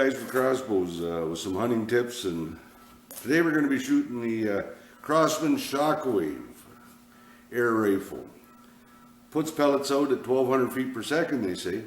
guys with crossbows with some hunting tips, and today we're going to be shooting the Crosman Shockwave air rifle. Puts pellets out at 1200 feet per second, they say.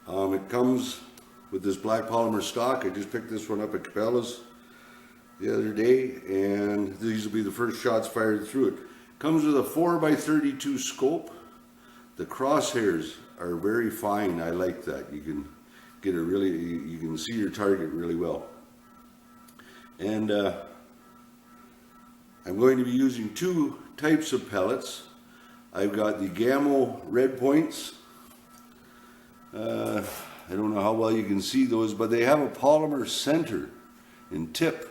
It comes with this black polymer stock. I just picked this one up at Cabela's the other day, and these will be the first shots fired through it. Comes with a 4x32 scope. The crosshairs are very fine. I like that. You can get a really, you can see your target really well. And I'm going to be using two types of pellets. I've got the Gamo red points. I don't know how well you can see those, but they have a polymer center and tip,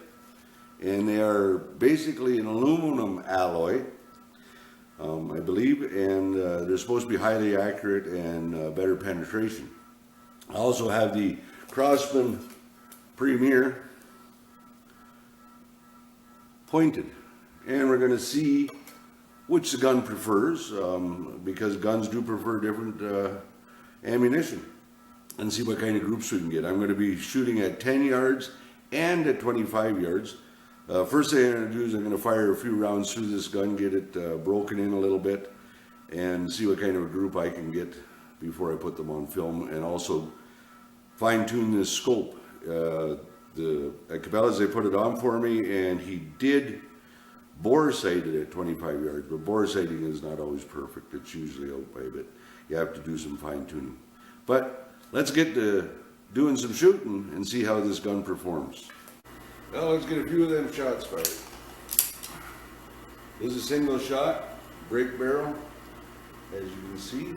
and they are basically an aluminum alloy, I believe, and they're supposed to be highly accurate and better penetration. I also have the Crosman Premier pointed, and we're going to see which the gun prefers, because guns do prefer different ammunition, and see what kind of groups we can get. I'm going to be shooting at 10 yards and at 25 yards. First thing I'm going to do is I'm going to fire a few rounds through this gun, get it broken in a little bit, and see what kind of a group I can get before I put them on film, and also fine-tune this scope. At Cabela's, they put it on for me, and he did bore sight it at 25 yards, but bore sighting is not always perfect. It's usually out by a bit. You have to do some fine-tuning. But let's get to doing some shooting and see how this gun performs. Well, let's get a few of them shots fired. This is a single shot, break barrel, as you can see.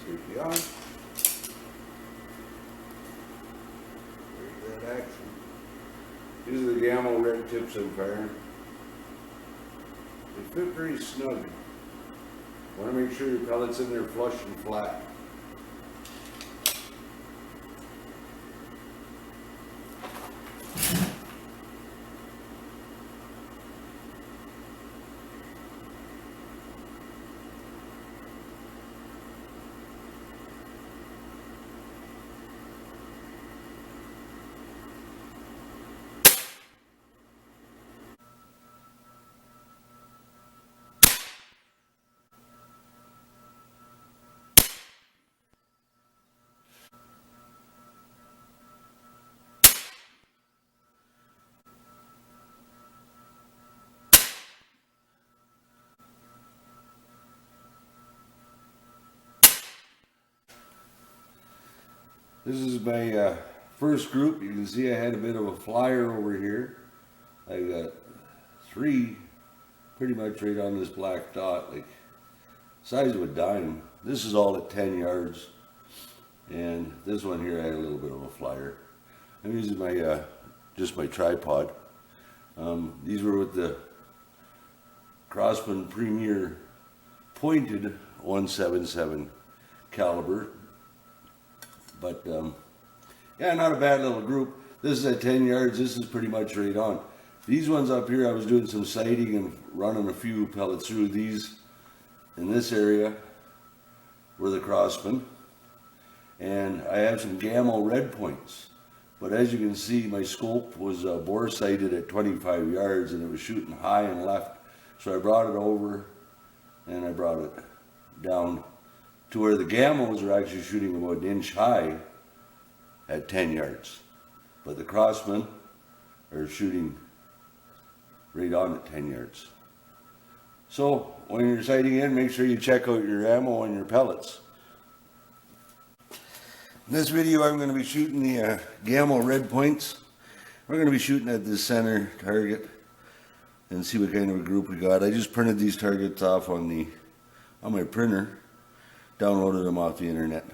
Safety on. There's that action. These are the Gamo red tips I'm firing. They fit very snug. Want to make sure your pellet's in there flush and flat. This is my first group. You can see I had a bit of a flyer over here. I got three pretty much right on this black dot, like size of a dime. This is all at 10 yards. And this one here I had a little bit of a flyer. I'm using my just my tripod. These were with the Crosman Premier pointed 177 caliber. But yeah, not a bad little group. This is at 10 yards. This is pretty much right on. These ones up here, I was doing some sighting and running a few pellets through. These in this area were the Crosman, and I have some Gamo red points. But as you can see, my scope was bore sighted at 25 yards, and it was shooting high and left. So I brought it over, and I brought it down to where the Gamos are actually shooting about an inch high at 10 yards. But the Crosman are shooting right on at 10 yards. So when you're sighting in, make sure you check out your ammo and your pellets. In this video I'm going to be shooting the Gamma red points. We're going to be shooting at this center target and see what kind of a group we got. I just printed these targets off on my printer, downloaded them off the internet.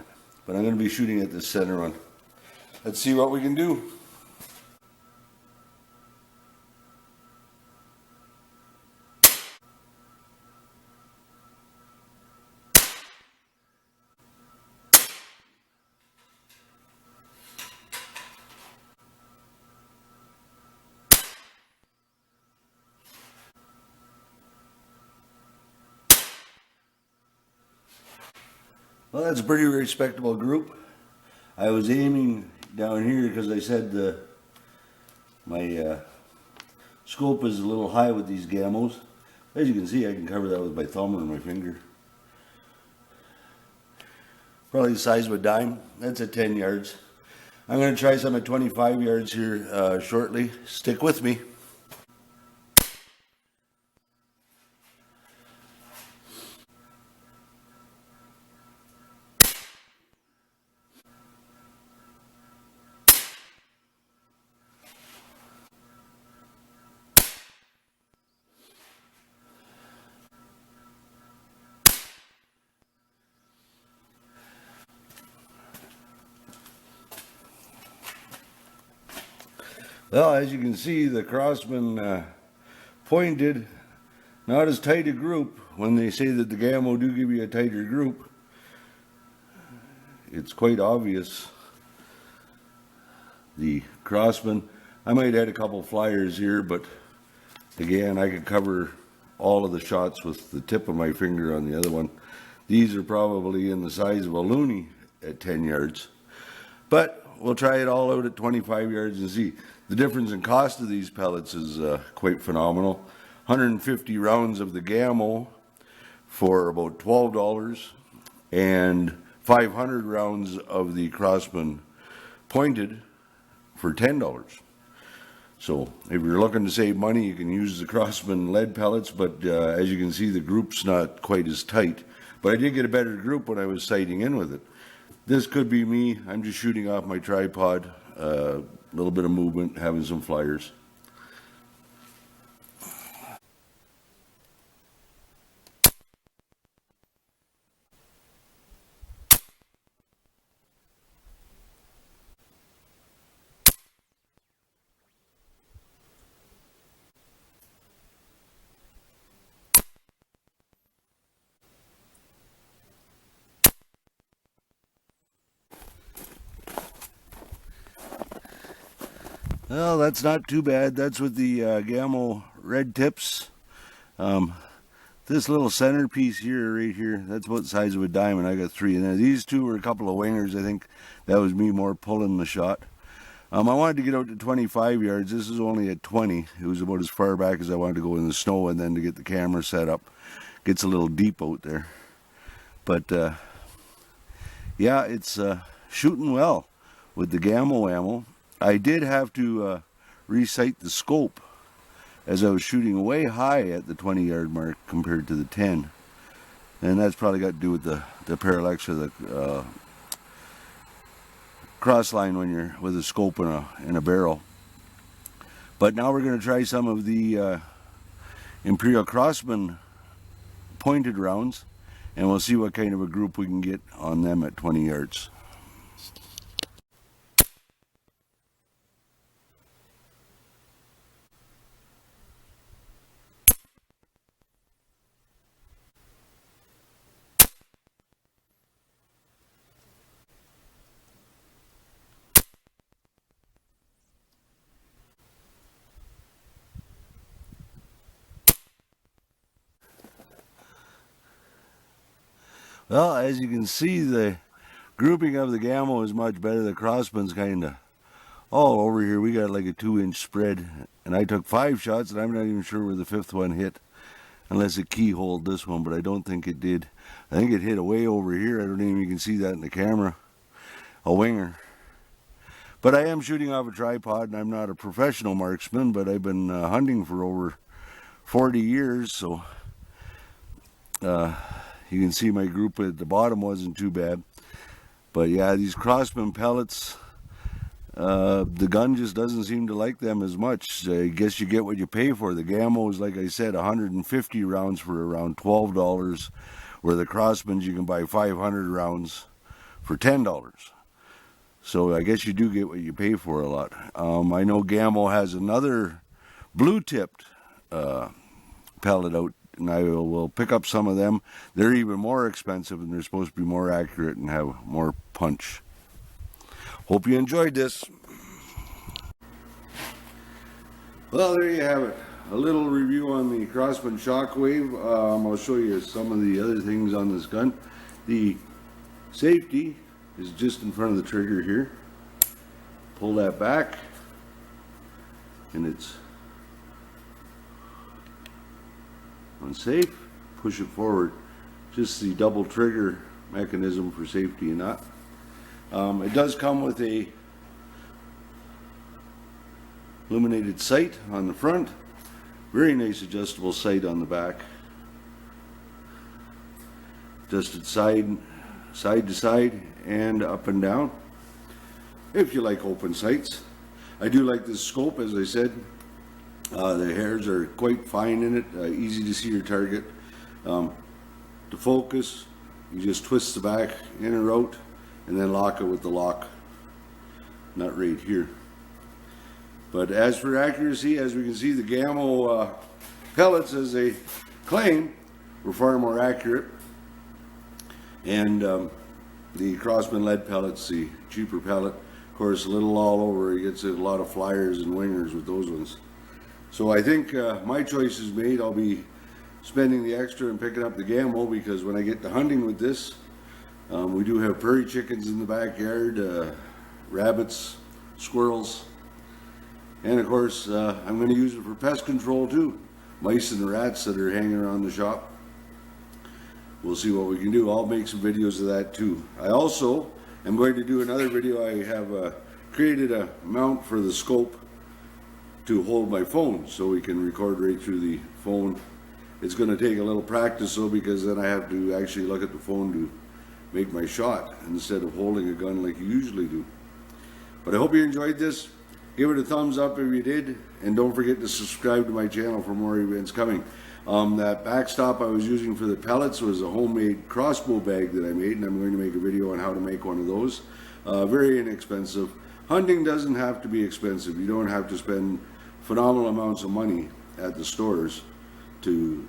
But I'm going to be shooting at this center one. Let's see what we can do. Well, that's a pretty respectable group. I was aiming down here because I said my scope is a little high with these Gamos. As you can see, I can cover that with my thumb or my finger. Probably the size of a dime. That's at 10 yards. I'm going to try some at 25 yards here shortly. Stick with me. Well, as you can see, the Crosman pointed, not as tight a group. When they say that the Gamo do give you a tighter group, it's quite obvious. The Crosman, I might add a couple flyers here, but again, I could cover all of the shots with the tip of my finger on the other one. These are probably in the size of a loony at 10 yards. But we'll try it all out at 25 yards and see. The difference in cost of these pellets is quite phenomenal. 150 rounds of the Gamo for about $12 and 500 rounds of the Crosman pointed for $10. So if you're looking to save money, you can use the Crosman lead pellets, but as you can see, the group's not quite as tight. But I did get a better group when I was sighting in with it. This could be me. I'm just shooting off my tripod, a little bit of movement, having some flyers. Well, that's not too bad. That's with the Gamo red tips. This little centerpiece here, right here, that's about the size of a diamond. I got 3 in there. These 2 were a couple of wingers. I think that was me more pulling the shot. I wanted to get out to 25 yards. This is only at 20. It was about as far back as I wanted to go in the snow, and then to get the camera set up. Gets a little deep out there. But yeah, it's shooting well with the Gamo ammo. I did have to resight the scope as I was shooting way high at the 20-yard mark compared to the 10. And that's probably got to do with the parallax of the cross line when you're with a scope in a barrel. But now we're going to try some of the Imperial Crosman pointed rounds, and we'll see what kind of a group we can get on them at 20 yards. Well, as you can see, the grouping of the Gamo is much better. The Crosman's kind of all over here. We got like a 2-inch spread, and I took 5 shots, and I'm not even sure where the 5th one hit, unless it keyholed this one, but I don't think it did. I think it hit way over here. I don't even you can see that in the camera. A winger. But I am shooting off a tripod, and I'm not a professional marksman, but I've been hunting for over 40 years, so you can see my group at the bottom wasn't too bad. But yeah, these Crosman pellets, the gun just doesn't seem to like them as much. I guess you get what you pay for. The Gammo is, like I said, 150 rounds for around $12, where the Crosmans you can buy 500 rounds for $10. So I guess you do get what you pay for a lot. I know Gammo has another blue-tipped pellet out, and I will pick up some of them. They're even more expensive, and they're supposed to be more accurate and have more punch. Hope you enjoyed this. Well, there you have it. A little review on the Crosman Shockwave. I'll show you some of the other things on this gun. The safety is just in front of the trigger here. Pull that back, and it's unsafe. Push it forward. Just the double trigger mechanism for safety and that. It does come with a illuminated sight on the front. Very nice adjustable sight on the back. Adjusted side to side and up and down. If you like open sights. I do like this scope, as I said. The hairs are quite fine in it, easy to see your target. To focus, you just twist the back in or out and then lock it with the lock nut right here. But as for accuracy, as we can see, the Gammo pellets, as they claim, were far more accurate. And the Crosman lead pellets, the cheaper pellet, of course, a little all over. He gets a lot of flyers and wingers with those ones. So I think my choice is made. I'll be spending the extra and picking up the Gammo, because when I get to hunting with this, we do have prairie chickens in the backyard, rabbits, squirrels, and of course I'm going to use it for pest control too. Mice and rats that are hanging around the shop. We'll see what we can do. I'll make some videos of that too. I also am going to do another video. I have created a mount for the scope to hold my phone, so we can record right through the phone. It's going to take a little practice though, because then I have to actually look at the phone to make my shot instead of holding a gun like you usually do. But I hope you enjoyed this. Give it a thumbs up if you did, and don't forget to subscribe to my channel for more events coming. That backstop I was using for the pellets was a homemade crossbow bag that I made, and I'm going to make a video on how to make one of those. Very inexpensive. Hunting doesn't have to be expensive. You don't have to spend phenomenal amounts of money at the stores to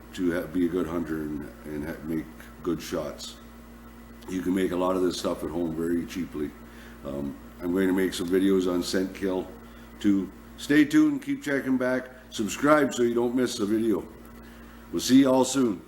be a good hunter and make good shots. You can make a lot of this stuff at home very cheaply. I'm going to make some videos on scent kill too. Stay tuned, keep checking back, subscribe so you don't miss the video. We'll see you all soon.